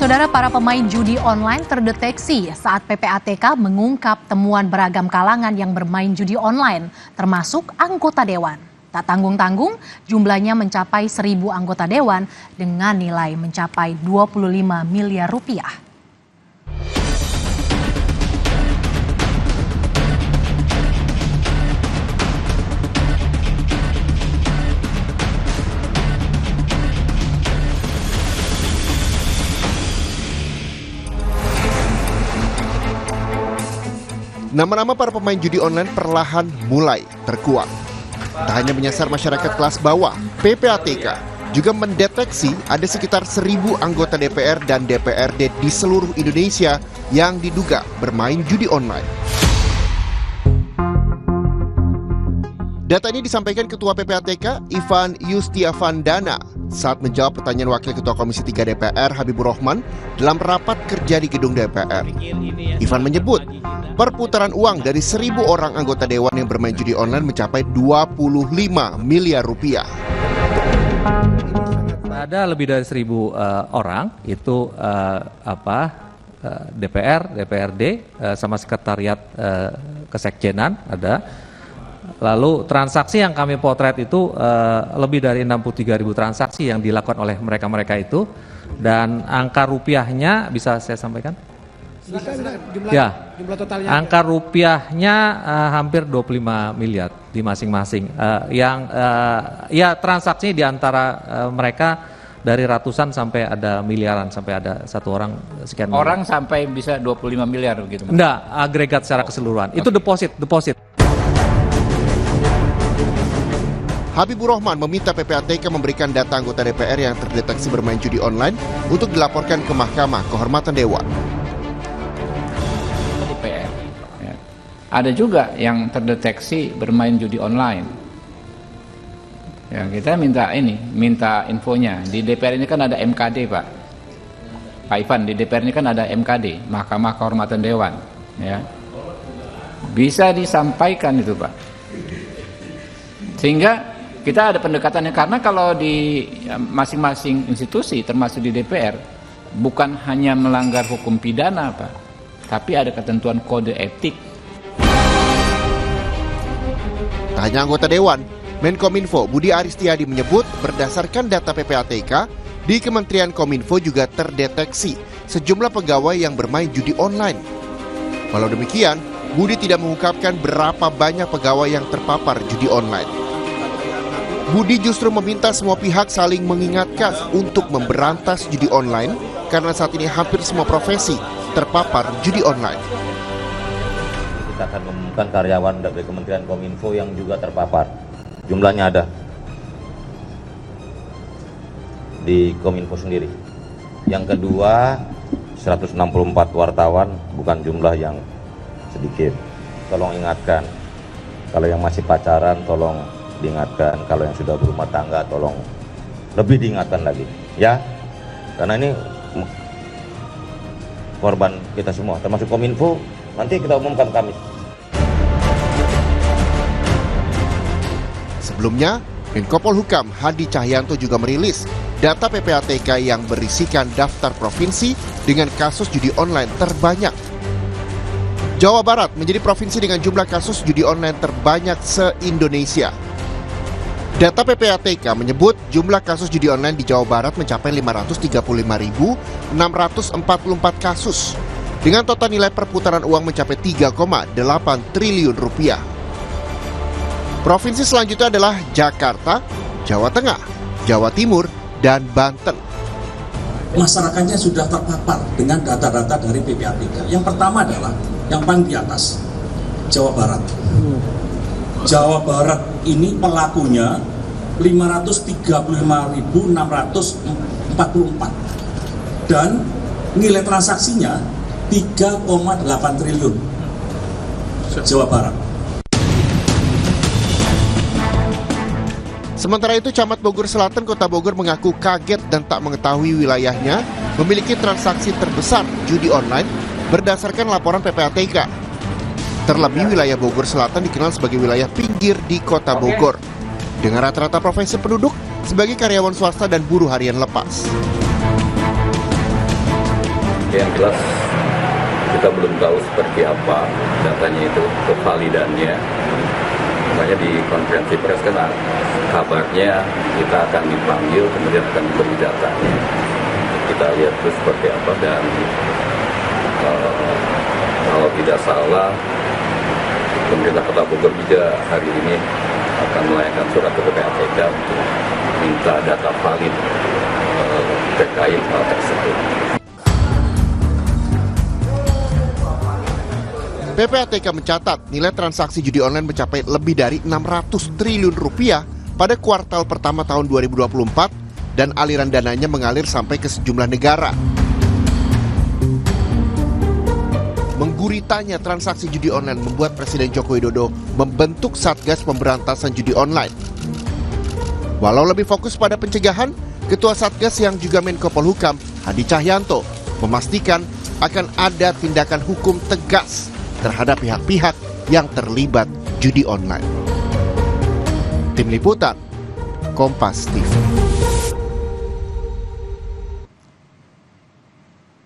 Saudara, para pemain judi online terdeteksi saat PPATK mengungkap temuan beragam kalangan yang bermain judi online, termasuk anggota dewan. Tak tanggung-tanggung, jumlahnya mencapai 1.000 anggota dewan dengan nilai mencapai 25 miliar rupiah. Nama-nama para pemain judi online perlahan mulai terkuak. Tak hanya menyasar masyarakat kelas bawah, PPATK juga mendeteksi ada sekitar 1.000 anggota DPR dan DPRD di seluruh Indonesia yang diduga bermain judi online. Data ini disampaikan Ketua PPATK Ivan Yustiavandana saat menjawab pertanyaan Wakil Ketua Komisi 3 DPR Habibur Rahman dalam rapat kerja di gedung DPR. Ivan menyebut perputaran uang dari 1.000 orang anggota dewan yang bermain judi online mencapai 25 miliar rupiah. Ada lebih dari 1.000 orang itu DPR, DPRD sama sekretariat kesekjenan ada. Lalu transaksi yang kami potret itu lebih dari 63.000 transaksi yang dilakukan oleh mereka-mereka itu, dan angka rupiahnya bisa saya sampaikan? Jumlah totalnya. Angka rupiahnya hampir 25 miliar di masing-masing. Ya transaksinya di antara mereka dari ratusan sampai ada miliaran, sampai ada satu orang sekian miliar. Orang sampai bisa 25 miliar begitu? Enggak, agregat secara keseluruhan. Itu deposit. Habibur Rahman meminta PPATK memberikan data anggota DPR yang terdeteksi bermain judi online untuk dilaporkan ke Mahkamah Kehormatan Dewan. DPR, ya. Ada juga yang terdeteksi bermain judi online. Ya, kita minta infonya. Di DPR ini kan ada MKD, Pak Ivan, di DPR ini kan ada MKD, Mahkamah Kehormatan Dewan. Ya. Bisa disampaikan itu, Pak. Sehingga kita ada pendekatannya, karena kalau di masing-masing institusi termasuk di DPR bukan hanya melanggar hukum pidana, Pak, tapi ada ketentuan kode etik. Tak hanya anggota dewan, Menkominfo Budi Aristiadi menyebut berdasarkan data PPATK di Kementerian Kominfo juga terdeteksi sejumlah pegawai yang bermain judi online. Walau demikian, Budi tidak mengungkapkan berapa banyak pegawai yang terpapar judi online. Budi justru meminta semua pihak saling mengingatkan untuk memberantas judi online karena saat ini hampir semua profesi terpapar judi online. Kita akan mengumumkan karyawan dari Kementerian Kominfo yang juga terpapar. Jumlahnya ada di Kominfo sendiri. Yang kedua, 164 wartawan, bukan jumlah yang sedikit. Tolong ingatkan, kalau yang masih pacaran tolong diingatkan, kalau yang sudah berumah tangga tolong lebih diingatkan lagi, ya, karena ini korban kita semua, termasuk Kominfo. Nanti kita umumkan Kamis. Sebelumnya, Menko Polhukam Hadi Cahyanto juga merilis data PPATK yang berisikan daftar provinsi dengan kasus judi online terbanyak. Jawa Barat menjadi provinsi dengan jumlah kasus judi online terbanyak se-Indonesia. Data PPATK menyebut jumlah kasus judi online di Jawa Barat mencapai 535.644 kasus dengan total nilai perputaran uang mencapai 3,8 triliun rupiah. Provinsi selanjutnya adalah Jakarta, Jawa Tengah, Jawa Timur, dan Banten. Masyarakatnya sudah terpapar dengan data-data dari PPATK. Yang pertama adalah yang paling di atas, Jawa Barat. Jawa Barat ini pelakunya 535.644 dan nilai transaksinya 3,8 triliun. Jawa Barat. Sementara itu, Camat Bogor Selatan, Kota Bogor mengaku kaget dan tak mengetahui wilayahnya memiliki transaksi terbesar judi online berdasarkan laporan PPATK. Terlebih wilayah Bogor Selatan dikenal sebagai wilayah pinggir di Kota Bogor, dengan rata-rata profesi penduduk sebagai karyawan swasta dan buruh harian lepas. Yang jelas kita belum tahu seperti apa datanya itu, kevalidannya. Makanya di konferensi pers kan kabarnya kita akan dipanggil, kemudian akan diberi datanya. Kita lihat terus seperti apa, dan kalau tidak salah pemerintah Kota Bogor juga hari ini akan melayangkan surat ke PPATK untuk minta data valid terkait hal tersebut. PPATK mencatat nilai transaksi judi online mencapai lebih dari 600 triliun rupiah pada kuartal pertama tahun 2024 dan aliran dananya mengalir sampai ke sejumlah negara. Mengguritanya transaksi judi online membuat Presiden Joko Widodo membentuk Satgas Pemberantasan Judi Online. Walau lebih fokus pada pencegahan, Ketua Satgas yang juga Menko Polhukam, Hadi Cahyanto, memastikan akan ada tindakan hukum tegas terhadap pihak-pihak yang terlibat judi online. Tim Liputan, Kompas TV.